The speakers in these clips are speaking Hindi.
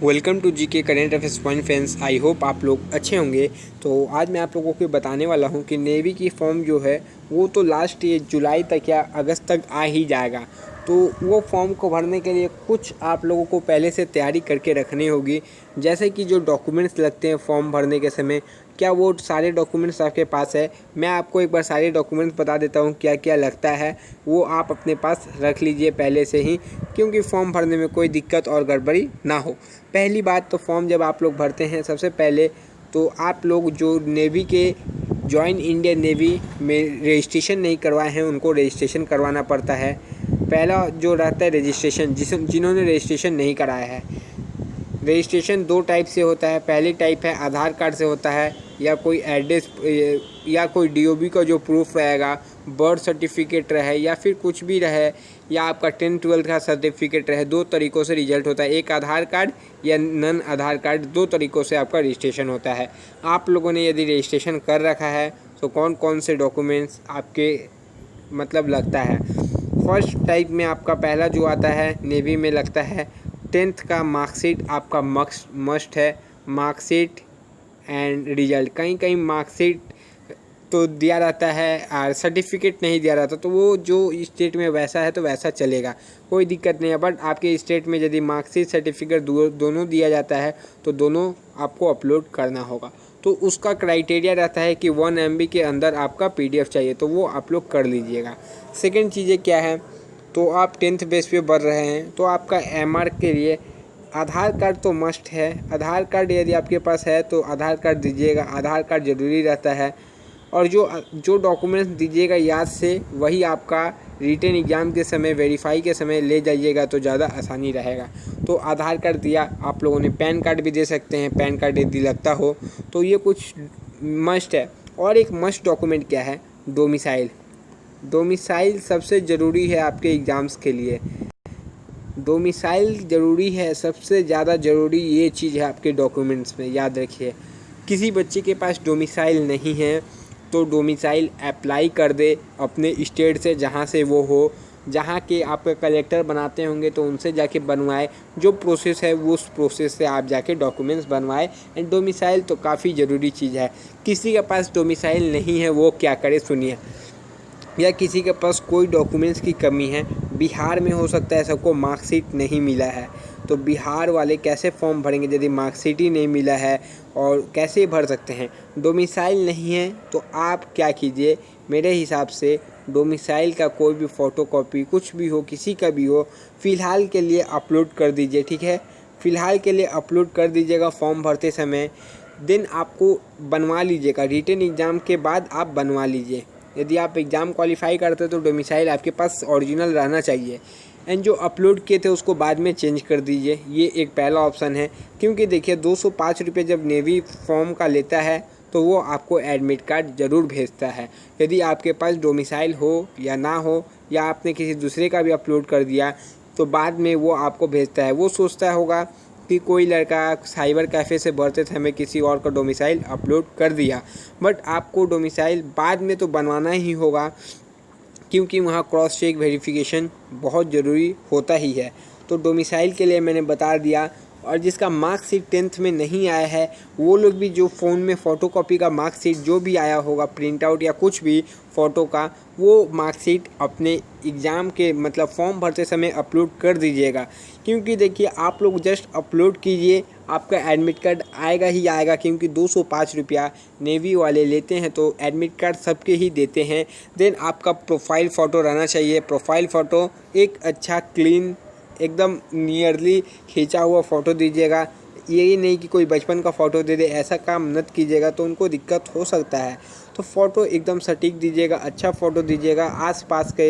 Welcome to GK current affairs point friends. I hope आप लोग अच्छे होंगे। तो आज मैं आप लोगों को बताने वाला हूं कि नेवी की फॉर्म जो है वो तो लास्ट ये जुलाई तक या अगस्त तक आ ही जाएगा। तो वो फॉर्म को भरने के लिए कुछ आप लोगों को पहले से तैयारी करके रखनी होगी। जैसे कि जो डॉक्यूमेंट्स लगते हैं फॉर्म भरने के समय, क्या वो सारे डॉक्यूमेंट्स आपके पास है। मैं आपको एक बार सारे डॉक्यूमेंट्स बता देता हूँ क्या क्या लगता है, वो आप अपने पास रख लीजिए पहले से ही, क्योंकि फॉर्म भरने में कोई दिक्कत और गड़बड़ी ना हो। पहली बात तो फॉर्म जब आप लोग भरते हैं सबसे पहले तो आप लोग जो नेवी के जॉइन इंडियन नेवी में रजिस्ट्रेशन नहीं करवाए हैं उनको रजिस्ट्रेशन करवाना पड़ता है। पहला जो रहता है रजिस्ट्रेशन, जिन्होंने रजिस्ट्रेशन नहीं कराया है, रजिस्ट्रेशन दो टाइप से होता है। पहली टाइप है आधार कार्ड से होता है, या कोई एड्रेस या कोई डीओबी का जो प्रूफ रहेगा, बर्थ सर्टिफिकेट रहे या फिर कुछ भी रहे, या आपका 10-12 का सर्टिफिकेट रहे। दो तरीक़ों से रिजल्ट होता है, एक आधार कार्ड या नन आधार कार्ड, दो तरीक़ों से आपका रजिस्ट्रेशन होता है। आप लोगों ने यदि रजिस्ट्रेशन कर रखा है तो कौन कौन से डॉक्यूमेंट्स आपके मतलब लगता है। फर्स्ट टाइप में आपका पहला जो आता है नेवी में लगता है 10th का मार्कशीट आपका मस्ट है। मार्कशीट एंड रिजल्ट, कहीं कहीं मार्कशीट तो दिया रहता है और सर्टिफिकेट नहीं दिया रहता, तो वो जो स्टेट में वैसा है तो वैसा चलेगा, कोई दिक्कत नहीं है। बट आपके स्टेट में यदि मार्कशीट सर्टिफिकेट दोनों दिया जाता है तो दोनों आपको अपलोड करना होगा। तो उसका क्राइटेरिया रहता है कि 1 MB के अंदर आपका PDF चाहिए, तो वो आप लोग कर लीजिएगा। सेकेंड चीज़ें क्या है, तो आप 10th बेस पे बढ़ रहे हैं तो आपका MR के लिए आधार कार्ड तो मस्ट है। आधार कार्ड यदि आपके पास है तो आधार कार्ड दीजिएगा, आधार कार्ड ज़रूरी रहता है। और जो डॉक्यूमेंट्स दीजिएगा याद से वही आपका रिटन एग्ज़ाम के समय वेरीफाई के समय ले जाइएगा तो ज़्यादा आसानी रहेगा। तो आधार कार्ड दिया, आप लोगों ने पैन कार्ड भी दे सकते हैं, पैन कार्ड यदि लगता हो तो ये कुछ मस्ट है। और एक मस्ट डॉक्यूमेंट क्या है, डोमिसाइल। डोमिसाइल सबसे ज़रूरी है आपके एग्ज़ाम्स के लिए। डोमिसाइल ज़रूरी है, सबसे ज़्यादा ज़रूरी ये चीज़ है आपके डॉक्यूमेंट्स में, याद रखिए। किसी बच्चे के पास डोमिसाइल नहीं है तो डोमिसाइल अप्लाई कर दे अपने स्टेट से, जहाँ से वो हो, जहाँ के आपके कलेक्टर बनाते होंगे तो उनसे जाके बनवाए। जो प्रोसेस है वो उस प्रोसेस से आप जाके डॉक्यूमेंट्स बनवाए। एंड डोमिसाइल तो काफ़ी ज़रूरी चीज़ है। किसी के पास डोमिसाइल नहीं है वो क्या करे सुनिए, या किसी के पास कोई डॉक्यूमेंट्स की कमी है, बिहार में हो सकता है सबको मार्कशीट नहीं मिला है, तो बिहार वाले कैसे फॉर्म भरेंगे यदि मार्कशीट ही नहीं मिला है, और कैसे भर सकते हैं। डोमिसाइल नहीं है तो आप क्या कीजिए, मेरे हिसाब से डोमिसाइल का कोई भी फ़ोटोकॉपी कुछ भी हो, किसी का भी हो, फ़िलहाल के लिए अपलोड कर दीजिए, ठीक है। फ़िलहाल के लिए अपलोड कर दीजिएगा फॉर्म भरते समय। देन आपको बनवा लीजिएगा, रिटन एग्ज़ाम के बाद आप बनवा लीजिए। यदि आप एग्ज़ाम क्वालिफाई करते तो डोमिसाइल आपके पास ओरिजिनल रहना चाहिए। एंड जो अपलोड किए थे उसको बाद में चेंज कर दीजिए, ये एक पहला ऑप्शन है। क्योंकि देखिए 205 रुपये जब नेवी फॉर्म का लेता है तो वो आपको एडमिट कार्ड ज़रूर भेजता है। यदि आपके पास डोमिसाइल हो या ना हो, या आपने किसी दूसरे का भी अपलोड कर दिया, तो बाद में वो आपको भेजता है। वो सोचता होगा कि कोई लड़का साइबर कैफ़े से भरते समय किसी और का डोमिसाइल अपलोड कर दिया, बट आपको डोमिसाइल बाद में तो बनवाना ही होगा, क्योंकि वहाँ क्रॉस चेक वेरिफिकेशन बहुत ज़रूरी होता ही है। तो डोमिसाइल के लिए मैंने बता दिया। और जिसका मार्कशीट 10th में नहीं आया है वो लोग भी जो फ़ोन में फ़ोटोकॉपी का मार्कशीट जो भी आया होगा, प्रिंट आउट या कुछ भी फ़ोटो का, वो मार्कशीट अपने एग्ज़ाम के मतलब फॉर्म भरते समय अपलोड कर दीजिएगा। क्योंकि देखिए आप लोग जस्ट अपलोड कीजिए, आपका एडमिट कार्ड आएगा ही आएगा। क्योंकि 205 रुपया नेवी वाले लेते हैं तो एडमिट कार्ड सबके ही देते हैं। देन आपका प्रोफाइल फ़ोटो रहना चाहिए। प्रोफाइल फ़ोटो एक अच्छा क्लीन एकदम नियरली खींचा हुआ फ़ोटो दीजिएगा। यही नहीं कि कोई बचपन का फ़ोटो दे दे, ऐसा काम मत कीजिएगा तो उनको दिक्कत हो सकता है। तो फ़ोटो एकदम सटीक दीजिएगा, अच्छा फ़ोटो दीजिएगा। आसपास के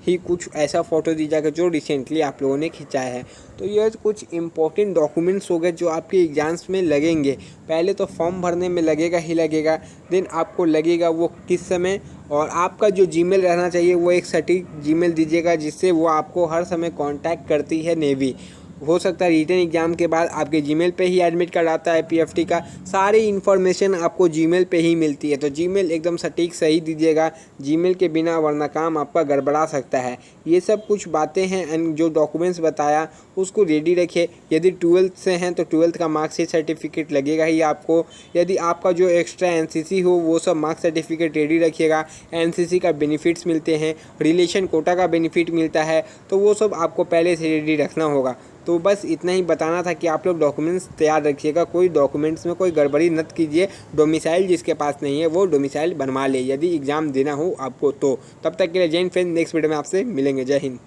ही कुछ ऐसा फ़ोटो दीजिएगा जो रिसेंटली आप लोगों ने खिंचाया है। तो ये कुछ इंपॉर्टेंट डॉक्यूमेंट्स हो गए जो आपके एग्ज़ाम्स में लगेंगे। पहले तो फॉर्म भरने में लगेगा ही लगेगा, देन आपको लगेगा वो किस समय। और आपका जो जीमेल रहना चाहिए वो एक सटीक जीमेल दीजिएगा, जिससे वो आपको हर समय कांटेक्ट करती है नेवी। हो सकता है रिटन एग्ज़ाम के बाद आपके जीमेल पे ही एडमिट कार्ड आता है पीएफटी का। सारी इन्फॉर्मेशन आपको जीमेल पे ही मिलती है, तो जीमेल एकदम सटीक सही दीजिएगा, जीमेल के बिना वरना काम आपका गड़बड़ा सकता है। ये सब कुछ बातें हैं एंड जो डॉक्यूमेंट्स बताया उसको रेडी रखिए। यदि 12th से हैं तो 12th का मार्कशीट सर्टिफिकेट लगेगा ही आपको। यदि आपका जो एक्स्ट्रा एनसीसी हो वो सब मार्क्स सर्टिफिकेट रेडी रखिएगा। एनसीसी का बेनिफिट्स मिलते हैं, रिलेशन कोटा का बेनिफिट मिलता है, तो वो सब आपको पहले से रेडी रखना होगा। तो बस इतना ही बताना था कि आप लोग डॉक्यूमेंट्स तैयार रखिएगा, कोई डॉक्यूमेंट्स में कोई गड़बड़ी मत कीजिए। डोमिसाइल जिसके पास नहीं है वो डोमिसाइल बनवा ले यदि एग्ज़ाम देना हो आपको तो। तब तक के लिए जय हिंद फ्रेंड, नेक्स्ट वीडियो में आपसे मिलेंगे। जय हिंद।